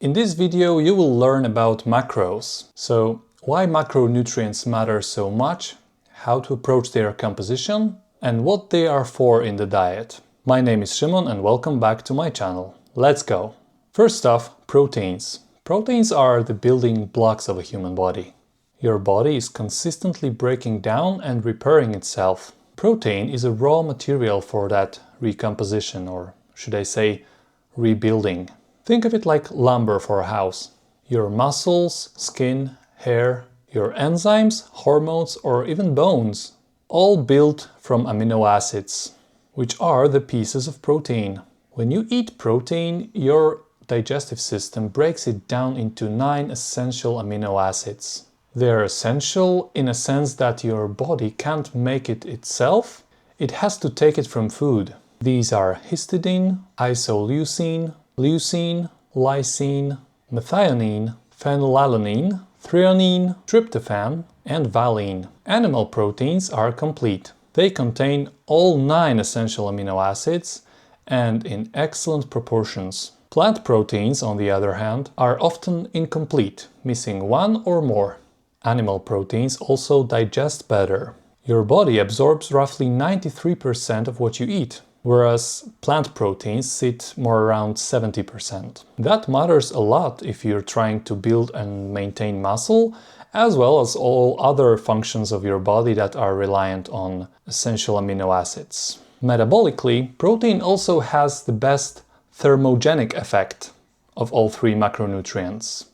In this video you will learn about macros. So, why macronutrients matter so much, how to approach their composition, and what they are for in the diet. My name is Szymon and welcome back to my channel. Let's go! First off, proteins. Proteins are the building blocks of a human body. Your body is consistently breaking down and repairing itself. Protein is a raw material for that recomposition, or should I say, rebuilding. Think of it like lumber for a house. Your muscles, skin, hair, your enzymes, hormones, or even bones, all built from amino acids, which are the pieces of protein. When you eat protein, your digestive system breaks it down into 9 essential amino acids. They're essential in a sense that your body can't make it itself, it has to take it from food. These are histidine, isoleucine, leucine, lysine, methionine, phenylalanine, threonine, tryptophan, and valine. Animal proteins are complete. They contain all 9 essential amino acids and in excellent proportions. Plant proteins, on the other hand, are often incomplete, missing one or more. Animal proteins also digest better. Your body absorbs roughly 93% of what you eat, whereas plant proteins sit more around 70%. That matters a lot if you're trying to build and maintain muscle, as well as all other functions of your body that are reliant on essential amino acids. Metabolically, protein also has the best thermogenic effect of all 3 macronutrients.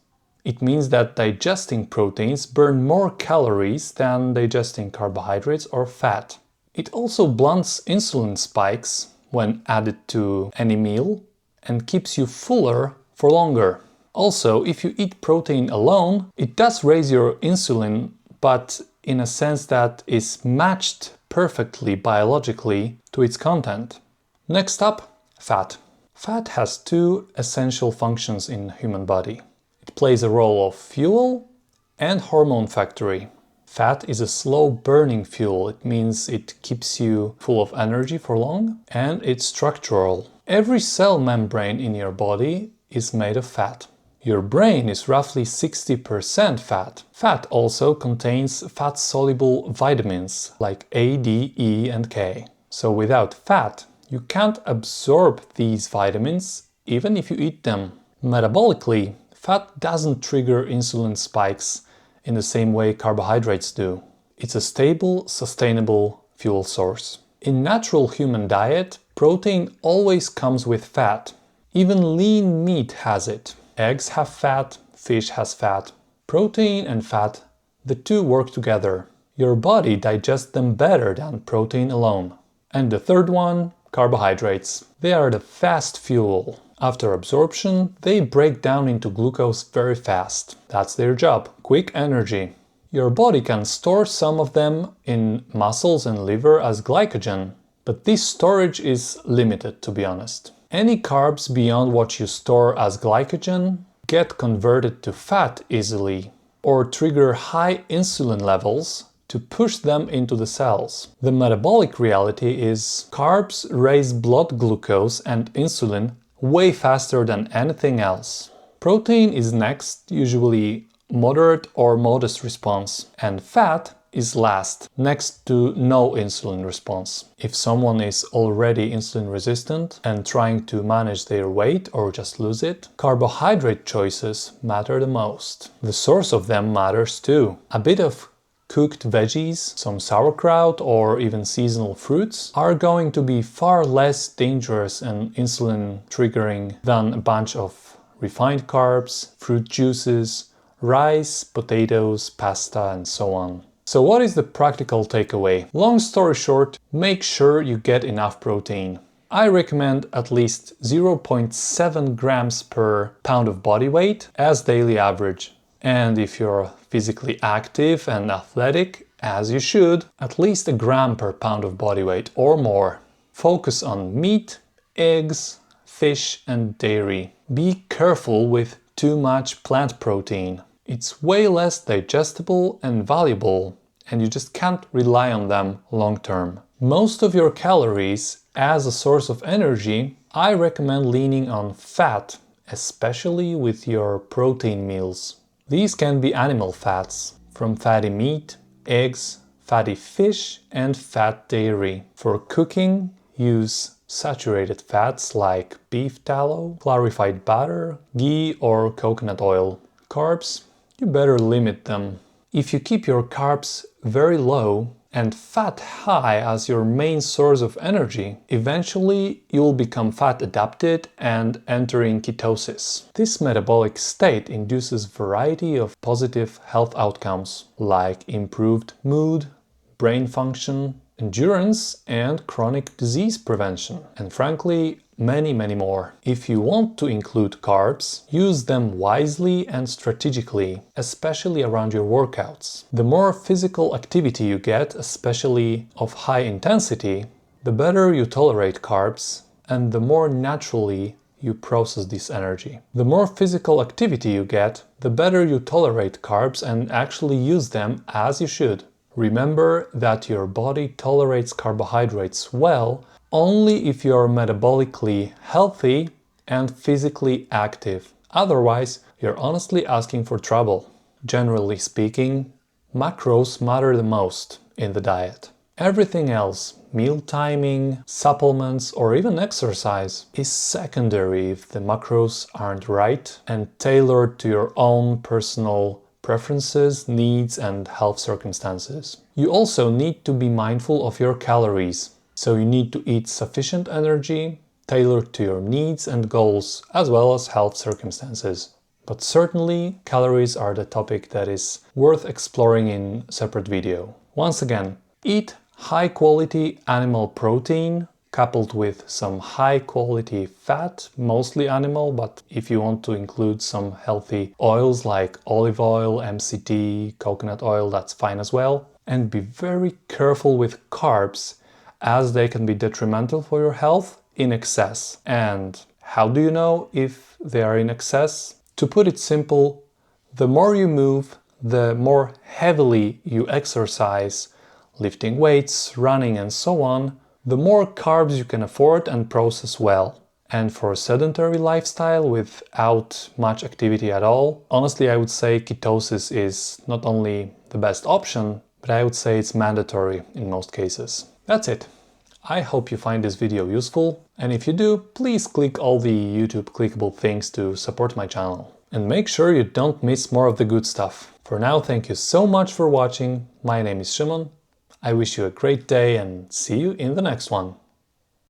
It means that digesting proteins burn more calories than digesting carbohydrates or fat. It also blunts insulin spikes when added to any meal and keeps you fuller for longer. Also, if you eat protein alone, it does raise your insulin, but in a sense that is matched perfectly biologically to its content. Next up, fat. Fat has 2 essential functions in human body. It plays a role of fuel and hormone factory. Fat is a slow-burning fuel. It means it keeps you full of energy for long, and it's structural. Every cell membrane in your body is made of fat. Your brain is roughly 60% fat. Fat also contains fat-soluble vitamins like A, D, E, and K. So without fat, you can't absorb these vitamins even if you eat them. Metabolically, fat doesn't trigger insulin spikes in the same way carbohydrates do. It's a stable, sustainable fuel source. In natural human diet, protein always comes with fat. Even lean meat has it. Eggs have fat, fish has fat. Protein and fat, the 2 work together. Your body digests them better than protein alone. And the third one, carbohydrates. They are the fast fuel. After absorption, they break down into glucose very fast. That's their job. Quick energy. Your body can store some of them in muscles and liver as glycogen, but this storage is limited, to be honest. Any carbs beyond what you store as glycogen get converted to fat easily or trigger high insulin levels to push them into the cells. The metabolic reality is carbs raise blood glucose and insulin way faster than anything else. Protein is next, usually moderate or modest response, and fat is last, next to no insulin response. If someone is already insulin resistant and trying to manage their weight or just lose it, carbohydrate choices matter the most. The source of them matters too. A bit of cooked veggies, some sauerkraut or even seasonal fruits are going to be far less dangerous and insulin triggering than a bunch of refined carbs, fruit juices, rice, potatoes, pasta, and so on. So what is the practical takeaway? Long story short, make sure you get enough protein. I recommend at least 0.7 grams per pound of body weight as daily average. And if you're physically active and athletic, as you should, at least 1 gram per pound of body weight or more. Focus on meat, eggs, fish, and dairy. Be careful with too much plant protein. It's way less digestible and valuable, and you just can't rely on them long term. Most of your calories as a source of energy, I recommend leaning on fat especially with your protein meals. These can be animal fats, from fatty meat, eggs, fatty fish, and fat dairy. For cooking, use saturated fats like beef tallow, clarified butter, ghee, or coconut oil. Carbs, you better limit them. If you keep your carbs very low and fat high as your main source of energy, eventually you'll become fat adapted and entering ketosis. This metabolic state induces a variety of positive health outcomes, like improved mood, brain function, endurance, and chronic disease prevention. And frankly, many more. If you want to include carbs, use them wisely and strategically, especially around your workouts. The more physical activity you get, especially of high intensity, the better you tolerate carbs and the more naturally you process this energy. The more physical activity you get, the better you tolerate carbs and actually use them as you should. Remember that your body tolerates carbohydrates well only if you are metabolically healthy and physically active. Otherwise, you're honestly asking for trouble. Generally speaking, macros matter the most in the diet. Everything else, meal timing, supplements, or even exercise, is secondary if the macros aren't right and tailored to your own personal preferences, needs, and health circumstances. You also need to be mindful of your calories. So you need to eat sufficient energy, tailored to your needs and goals, as well as health circumstances. But certainly, calories are the topic that is worth exploring in a separate video. Once again, eat high-quality animal protein, coupled with some high-quality fat, mostly animal, but if you want to include some healthy oils like olive oil, MCT, coconut oil, that's fine as well. And be very careful with carbs, as they can be detrimental for your health in excess. And how do you know if they are in excess? To put it simple, the more you move, the more heavily you exercise, lifting weights, running, and so on, the more carbs you can afford and process well. And for a sedentary lifestyle without much activity at all, honestly, I would say ketosis is not only the best option, but I would say it's mandatory in most cases. That's it. I hope you find this video useful, and if you do, please click all the YouTube clickable things to support my channel. And make sure you don't miss more of the good stuff. For now, thank you so much for watching. My name is Szymon. I wish you a great day and see you in the next one.